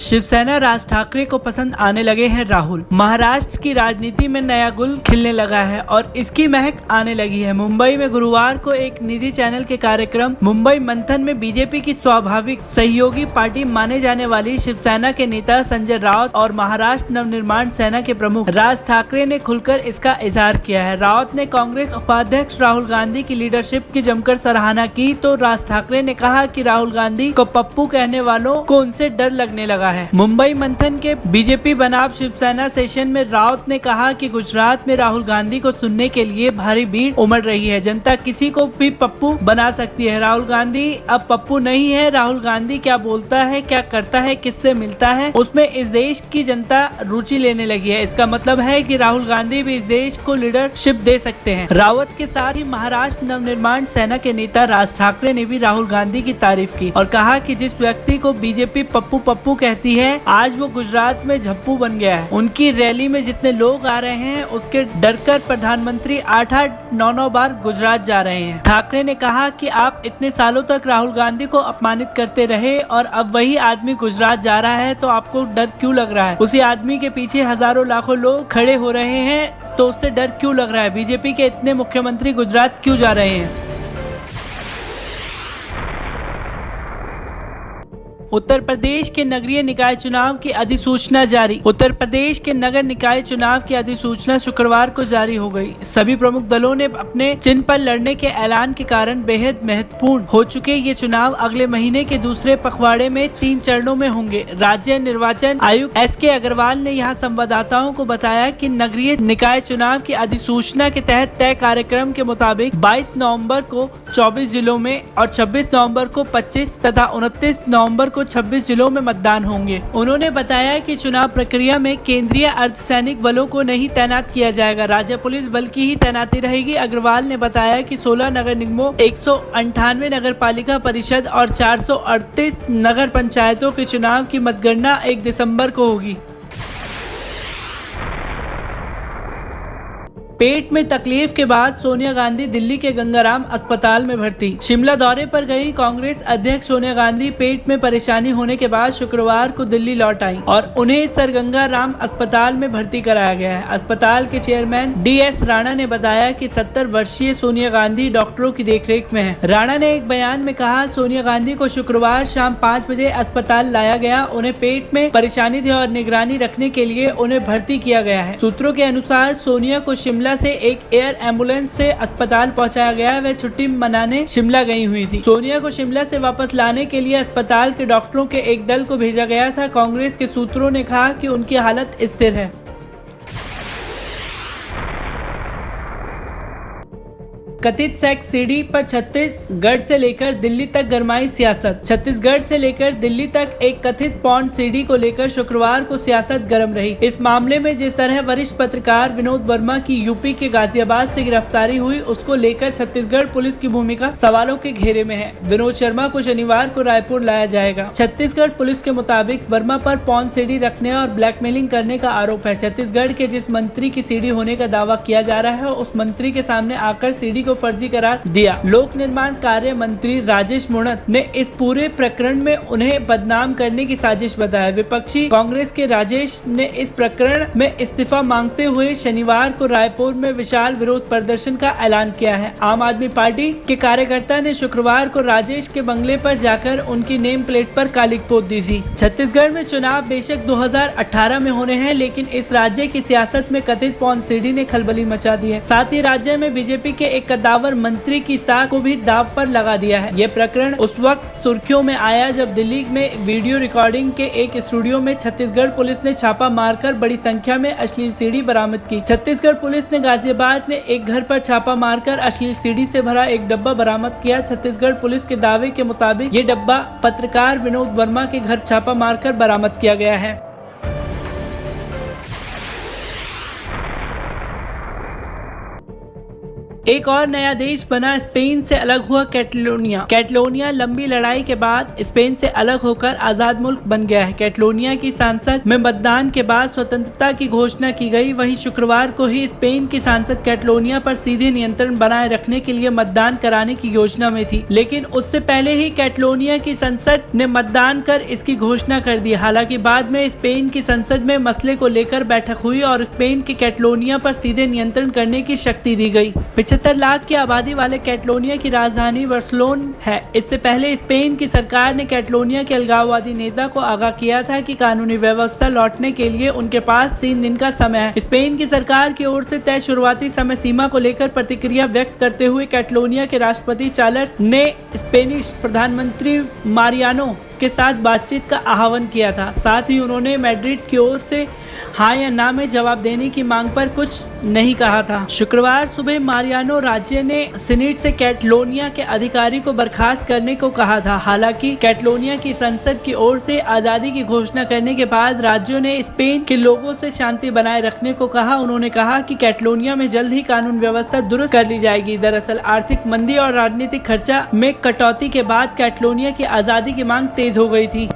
शिवसेना राज ठाकरे को पसंद आने लगे हैं राहुल। महाराष्ट्र की राजनीति में नया गुल खिलने लगा है और इसकी महक आने लगी है। मुंबई में गुरुवार को एक निजी चैनल के कार्यक्रम मुंबई मंथन में बीजेपी की स्वाभाविक सहयोगी पार्टी माने जाने वाली शिवसेना के नेता संजय राउत और महाराष्ट्र नवनिर्माण सेना के प्रमुख राज ठाकरे ने खुलकर इसका इजहार किया है। राउत ने कांग्रेस उपाध्यक्ष राहुल गांधी की लीडरशिप की जमकर सराहना की तो राज ठाकरे ने कहा कि राहुल गांधी को पप्पू कहने वालों को उनसे डर लगने लगा है। मुंबई मंथन के बीजेपी बनाम शिवसेना सेशन में राउत ने कहा कि गुजरात में राहुल गांधी को सुनने के लिए भारी भीड़ उमड़ रही है। जनता किसी को भी पप्पू बना सकती है। राहुल गांधी अब पप्पू नहीं है। राहुल गांधी क्या बोलता है, क्या करता है, किससे मिलता है, उसमें इस देश की जनता रुचि लेने लगी है। इसका मतलब है कि राहुल गांधी भी इस देश को लीडरशिप दे सकते हैं। रावत के साथ ही महाराष्ट्र नवनिर्माण सेना के नेता राज ठाकरे ने भी राहुल गांधी की तारीफ की और कहा कि जिस व्यक्ति को बीजेपी पप्पू पप्पू कहती है आज वो गुजरात में झप्पू बन गया है। उनकी रैली में जितने लोग आ रहे हैं उसके डर कर प्रधानमंत्री 8-9 बार गुजरात जा रहे हैं। ठाकरे ने कहा कि आप इतने सालों तक राहुल गांधी को अपमानित करते रहे और अब वही आदमी गुजरात जा रहा है तो आपको डर क्यों लग रहा है? उसी आदमी के पीछे हजारों लाखों लोग खड़े हो रहे हैं तो उससे डर क्यों लग रहा है? बीजेपी के इतने मुख्यमंत्री गुजरात क्यों जा रहे हैं? उत्तर प्रदेश के नगरीय निकाय चुनाव की अधिसूचना जारी। उत्तर प्रदेश के नगर निकाय चुनाव की अधिसूचना शुक्रवार को जारी हो गई। सभी प्रमुख दलों ने अपने चिन्ह पर लड़ने के ऐलान के कारण बेहद महत्वपूर्ण हो चुके ये चुनाव अगले महीने के दूसरे पखवाड़े में 3 चरणों में होंगे। राज्य निर्वाचन आयुक्त SK अग्रवाल ने यहाँ संवाददाताओं को बताया कि नगरीय निकाय चुनाव की अधिसूचना के तहत तय कार्यक्रम के मुताबिक 22 नवम्बर को 24 जिलों में और 26 नवम्बर को 25 तथा 29 नवम्बर को 26 जिलों में मतदान होंगे। उन्होंने बताया कि चुनाव प्रक्रिया में केंद्रीय अर्धसैनिक बलों को नहीं तैनात किया जाएगा, राज्य पुलिस बल की ही तैनाती रहेगी। अग्रवाल ने बताया कि 16 नगर निगमों, 198 नगर पालिका परिषद और 438 नगर पंचायतों के चुनाव की मतगणना 1 दिसंबर को होगी। पेट में तकलीफ के बाद सोनिया गांधी दिल्ली के गंगाराम अस्पताल में भर्ती। शिमला दौरे पर गई कांग्रेस अध्यक्ष सोनिया गांधी पेट में परेशानी होने के बाद शुक्रवार को दिल्ली लौट आई और उन्हें सर गंगाराम अस्पताल में भर्ती कराया गया है। अस्पताल के चेयरमैन DS राणा ने बताया कि 70 वर्षीय सोनिया गांधी डॉक्टरों की देखरेख में है। राणा ने एक बयान में कहा, सोनिया गांधी को शुक्रवार शाम 5 बजे अस्पताल लाया गया। उन्हें पेट में परेशानी थी और निगरानी रखने के लिए उन्हें भर्ती किया गया है। सूत्रों के अनुसार सोनिया को शिमला से एक एयर एम्बुलेंस से अस्पताल पहुंचाया गया। वह छुट्टी मनाने शिमला गई हुई थी। सोनिया को शिमला से वापस लाने के लिए अस्पताल के डॉक्टरों के एक दल को भेजा गया था। कांग्रेस के सूत्रों ने कहा कि उनकी हालत स्थिर है। कथित सेक्स सीडी पर छत्तीसगढ़ से लेकर दिल्ली तक गरमाई सियासत। छत्तीसगढ़ से लेकर दिल्ली तक एक कथित पॉर्न सीडी को लेकर शुक्रवार को सियासत गर्म रही। इस मामले में जिस तरह वरिष्ठ पत्रकार विनोद वर्मा की यूपी के गाजियाबाद से गिरफ्तारी हुई उसको लेकर छत्तीसगढ़ पुलिस की भूमिका सवालों के घेरे में है। विनोद शर्मा को शनिवार को रायपुर लाया जाएगा। छत्तीसगढ़ पुलिस के मुताबिक वर्मा पर पॉर्न सीडी रखने और ब्लैकमेलिंग करने का आरोप है। छत्तीसगढ़ के जिस मंत्री की सीडी होने का दावा किया जा रहा है उस मंत्री के सामने आकर सीडी को फर्जी करार दिया। लोक निर्माण कार्य मंत्री राजेश मूणत ने इस पूरे प्रकरण में उन्हें बदनाम करने की साजिश बताया। विपक्षी कांग्रेस के राजेश ने इस प्रकरण में इस्तीफा मांगते हुए शनिवार को रायपुर में विशाल विरोध प्रदर्शन का ऐलान किया है। आम आदमी पार्टी के कार्यकर्ता ने शुक्रवार को राजेश के बंगले पर जाकर उनकी नेम प्लेट पर काली पोत दी थी। छत्तीसगढ़ में चुनाव बेशक 2018 में होने हैं लेकिन इस राज्य की सियासत में कथित पॉर्न सीडी ने खलबली मचा दी है। साथ ही राज्य में बीजेपी के एक कद्दावर मंत्री की साख को भी दाव पर लगा दिया है। ये प्रकरण उस वक्त सुर्खियों में आया जब दिल्ली में वीडियो रिकॉर्डिंग के एक स्टूडियो में छत्तीसगढ़ पुलिस ने छापा मारकर बड़ी संख्या में अश्लील सीडी बरामद की। छत्तीसगढ़ पुलिस ने गाजियाबाद में एक घर पर छापा मारकर अश्लील सीडी से भरा एक डब्बा बरामद किया। छत्तीसगढ़ पुलिस के दावे के मुताबिक ये डब्बा पत्रकार विनोद वर्मा के घर छापा मारकर बरामद किया गया है। एक और नया देश बना, स्पेन से अलग हुआ कैटलोनिया। कैटलोनिया लंबी लड़ाई के बाद स्पेन से अलग होकर आजाद मुल्क बन गया है। कैटलोनिया की संसद में मतदान के बाद स्वतंत्रता की घोषणा की गई। वहीं शुक्रवार को ही स्पेन की संसद कैटलोनिया पर सीधे नियंत्रण बनाए रखने के लिए मतदान कराने की योजना में थी, लेकिन उससे पहले ही कैटलोनिया की संसद ने मतदान कर इसकी घोषणा कर दी। हालांकि बाद में स्पेन की संसद में मसले को लेकर बैठक हुई और स्पेन के कैटलोनिया पर सीधे नियंत्रण करने की शक्ति दी गई। 75 लाख की आबादी वाले कैटलोनिया की राजधानी बार्सिलोन है। इससे पहले स्पेन की सरकार ने कैटलोनिया के अलगाववादी नेता को आगाह किया था कि कानूनी व्यवस्था लौटने के लिए उनके पास 3 दिन का समय है। स्पेन की सरकार की ओर से तय शुरुआती समय सीमा को लेकर प्रतिक्रिया व्यक्त करते हुए कैटलोनिया के राष्ट्रपति चार्ल्स ने स्पेनिश प्रधानमंत्री मारियानो के साथ बातचीत का आह्वान किया था। साथ ही उन्होंने मैड्रिड की ओर से हाँ या ना में जवाब देने की मांग पर कुछ नहीं कहा था। शुक्रवार सुबह मारियानो राज्य ने सीनेट से कैटलोनिया के अधिकारी को बर्खास्त करने को कहा था। हालांकि कैटलोनिया की संसद की ओर से आजादी की घोषणा करने के बाद राज्यों ने स्पेन के लोगों से शांति बनाए रखने को कहा। उन्होंने कहा कि कैटलोनिया में जल्द ही कानून व्यवस्था दुरुस्त कर ली जाएगी। दरअसल आर्थिक मंदी और राजनीतिक खर्चा में कटौती के बाद कैटलोनिया की आजादी की मांग तेज हो गई थी।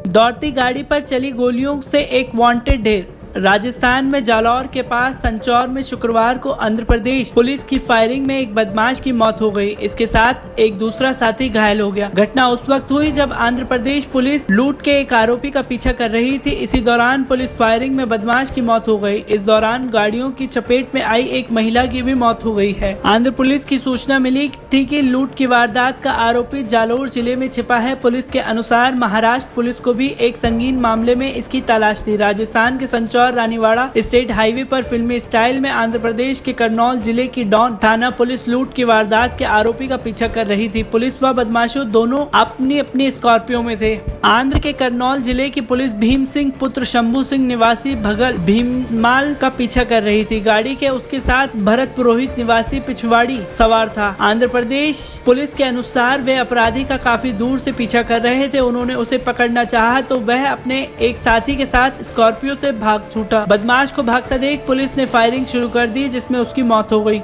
दौड़ती गाड़ी पर चली गोलियों से एक वांटेड ढेर। राजस्थान में जालौर के पास संचौर में शुक्रवार को आंध्र प्रदेश पुलिस की फायरिंग में एक बदमाश की मौत हो गई। इसके साथ एक दूसरा साथी घायल हो गया। घटना उस वक्त हुई जब आंध्र प्रदेश पुलिस लूट के एक आरोपी का पीछा कर रही थी। इसी दौरान पुलिस फायरिंग में बदमाश की मौत हो गई। इस दौरान गाड़ियों की चपेट में आई एक महिला की भी मौत हो गई है। आंध्र पुलिस की सूचना मिली थी कि लूट की वारदात का आरोपी जालोर जिले में छिपा है। पुलिस के अनुसार महाराष्ट्र पुलिस को भी एक संगीन मामले में इसकी तलाश थी। राजस्थान के संचौर रानीवाड़ा स्टेट हाईवे पर फिल्मी स्टाइल में आंध्र प्रदेश के करनौल जिले की डॉन थाना पुलिस लूट की वारदात के आरोपी का पीछा कर रही थी। पुलिस व बदमाशों दोनों अपनी अपनी स्कॉर्पियो में थे। आंध्र के करनौल जिले की पुलिस भीम सिंह पुत्र शंभू सिंह निवासी भगल भीममाल का पीछा कर रही थी। गाड़ी के उसके साथ भरत पुरोहित निवासी पिछवाड़ी सवार था। आंध्र प्रदेश पुलिस के अनुसार वे अपराधी का काफी दूर से पीछा कर रहे थे। उन्होंने उसे पकड़ना चाहा तो वह अपने एक साथी के साथ स्कॉर्पियो से भाग छूटा। बदमाश को भागता देख पुलिस ने फायरिंग शुरू कर दी, जिसमें उसकी मौत हो गई।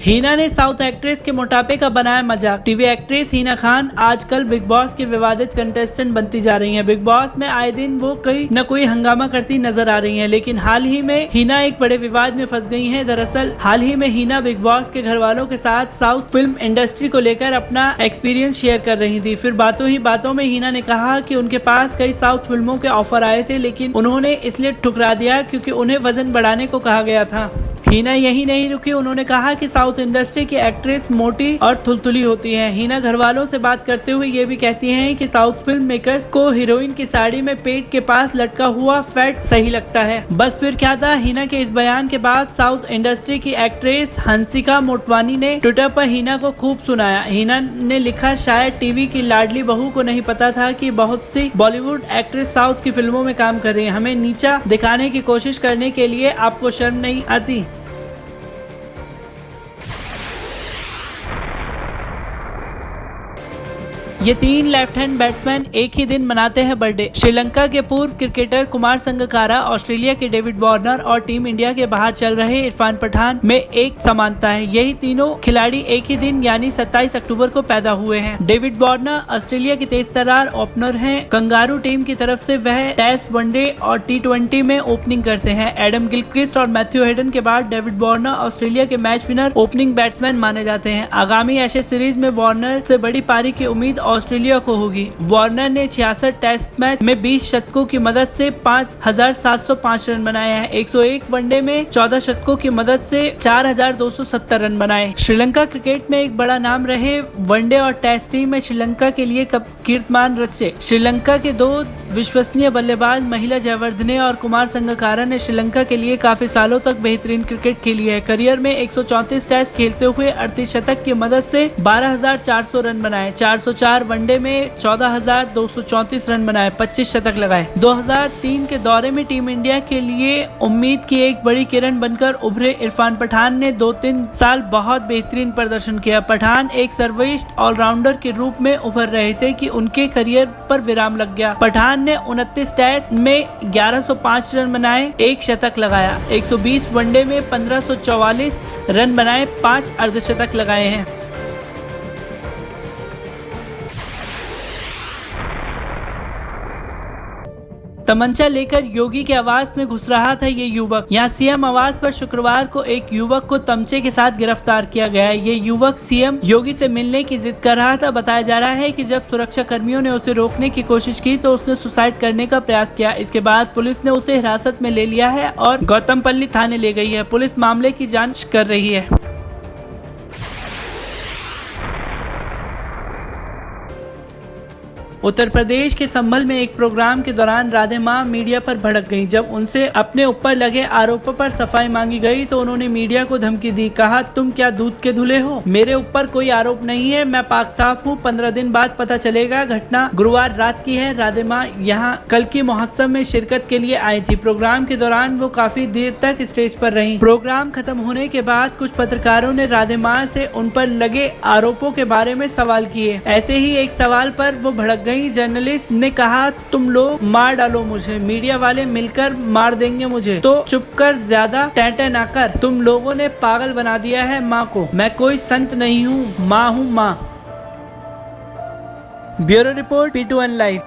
हिना ने साउथ एक्ट्रेस के मोटापे का बनाया मजाक। टीवी एक्ट्रेस हिना खान आजकल बिग बॉस की विवादित कंटेस्टेंट बनती जा रही हैं। बिग बॉस में आए दिन वो कोई न कोई हंगामा करती नजर आ रही हैं, लेकिन हाल ही में हिना एक बड़े विवाद में फंस गई हैं। दरअसल हाल ही में हिना बिग बॉस के घर वालों के साथ साउथ फिल्म इंडस्ट्री को लेकर अपना एक्सपीरियंस शेयर कर रही थी। फिर बातों ही बातों में हिना ने कहा कि उनके पास कई साउथ फिल्मों के ऑफर आए थे, लेकिन उन्होंने इसलिए ठुकरा दिया क्योंकि उन्हें वजन बढ़ाने को कहा गया था। हिना यही नहीं रुकी, उन्होंने कहा कि साउथ इंडस्ट्री की एक्ट्रेस मोटी और थुलथुली होती है। हिना घर वालों से बात करते हुए ये भी कहती हैं कि साउथ फिल्म मेकर्स को हीरोइन की साड़ी में पेट के पास लटका हुआ फैट सही लगता है। बस फिर क्या था। हिना के इस बयान के बाद साउथ इंडस्ट्री की एक्ट्रेस हंसिका मोटवानी ने ट्विटर पर हिना को खूब सुनाया। हिना ने लिखा, शायद टीवी की लाडली बहू को नहीं पता था कि बहुत सी बॉलीवुड एक्ट्रेस साउथ की फिल्मों में काम कर रही है। हमें नीचा दिखाने की कोशिश करने के लिए आपको शर्म नहीं आती। ये 3 लेफ्ट हैंड बैट्समैन एक ही दिन मनाते हैं बर्थडे। श्रीलंका के पूर्व क्रिकेटर कुमार संगकारा, ऑस्ट्रेलिया के डेविड वार्नर और टीम इंडिया के बाहर चल रहे इरफान पठान में एक समानता है। यही तीनों खिलाड़ी एक ही दिन यानी 27 अक्टूबर को पैदा हुए हैं। डेविड वार्नर ऑस्ट्रेलिया के तेज तर्रार ओपनर हैं। कंगारू टीम की तरफ से वह टेस्ट, वनडे और T20 में ओपनिंग करते हैं। एडम गिलक्रिस्ट और मैथ्यू हेडन के बाद डेविड वार्नर ऑस्ट्रेलिया के मैच विनर ओपनिंग बैट्समैन माने जाते हैं। आगामी एशेज सीरीज में वार्नर से बड़ी पारी की उम्मीद ऑस्ट्रेलिया को होगी। वार्नर ने 66 टेस्ट मैच में 20 शतकों की मदद से 5,705 रन बनाए हैं। 101 वनडे में 14 शतकों की मदद से 4,270 रन बनाए। श्रीलंका क्रिकेट में एक बड़ा नाम रहे वनडे और टेस्ट टीम में श्रीलंका के लिए कीर्तिमान रचे। श्रीलंका के 2 विश्वसनीय बल्लेबाज महिला जयवर्धने और कुमार संगकारा ने श्रीलंका के लिए काफी सालों तक बेहतरीन क्रिकेट खेली है। करियर में 134 टेस्ट खेलते हुए 38 शतक की मदद से 12,400 रन बनाए। 404 वनडे में 14,234 रन बनाए, 25 शतक लगाए। 2003 के दौरे में टीम इंडिया के लिए उम्मीद की एक बड़ी किरण बनकर उभरे इरफान पठान ने 2-3 साल बहुत बेहतरीन प्रदर्शन किया। पठान एक सर्वश्रेष्ठ ऑलराउंडर के रूप में उभर रहे थे कि उनके करियर पर विराम लग गया। पठान ने 29 टेस्ट में 1105 रन बनाए, 1 शतक लगाया। 120 वनडे में 1544 रन बनाए, 5 अर्धशतक लगाए हैं। तमंचा लेकर योगी के आवास में घुस रहा था ये युवक। यहाँ सीएम आवास पर शुक्रवार को एक युवक को तमंचे के साथ गिरफ्तार किया गया है। ये युवक सीएम योगी से मिलने की जिद कर रहा था। बताया जा रहा है कि जब सुरक्षा कर्मियों ने उसे रोकने की कोशिश की तो उसने सुसाइड करने का प्रयास किया। इसके बाद पुलिस ने उसे हिरासत में ले लिया है और गौतमपल्ली थाने ले गई है। पुलिस मामले की जाँच कर रही है। उत्तर प्रदेश के संभल में एक प्रोग्राम के दौरान राधे मां मीडिया पर भड़क गईं। जब उनसे अपने ऊपर लगे आरोपों पर सफाई मांगी गई तो उन्होंने मीडिया को धमकी दी। कहा, तुम क्या दूध के धुले हो? मेरे ऊपर कोई आरोप नहीं है, मैं पाक साफ हूँ। 15 दिन बाद पता चलेगा। घटना गुरुवार रात की है। राधे मां यहाँ कल की महोत्सव में शिरकत के लिए आई थी। प्रोग्राम के दौरान वो काफी देर तक स्टेज पर रही। प्रोग्राम खत्म होने के बाद कुछ पत्रकारों ने राधे मां से उन पर लगे आरोपों के बारे में सवाल किए। ऐसे ही एक सवाल पर वो भड़क गई। जर्नलिस्ट ने कहा, तुम लोग मार डालो मुझे, मीडिया वाले मिलकर मार देंगे मुझे, तो चुप कर, ज्यादा टैंटे ना कर। तुम लोगों ने पागल बना दिया है माँ को। मैं कोई संत नहीं हूँ, माँ हूँ माँ। Bureau report, P2N live.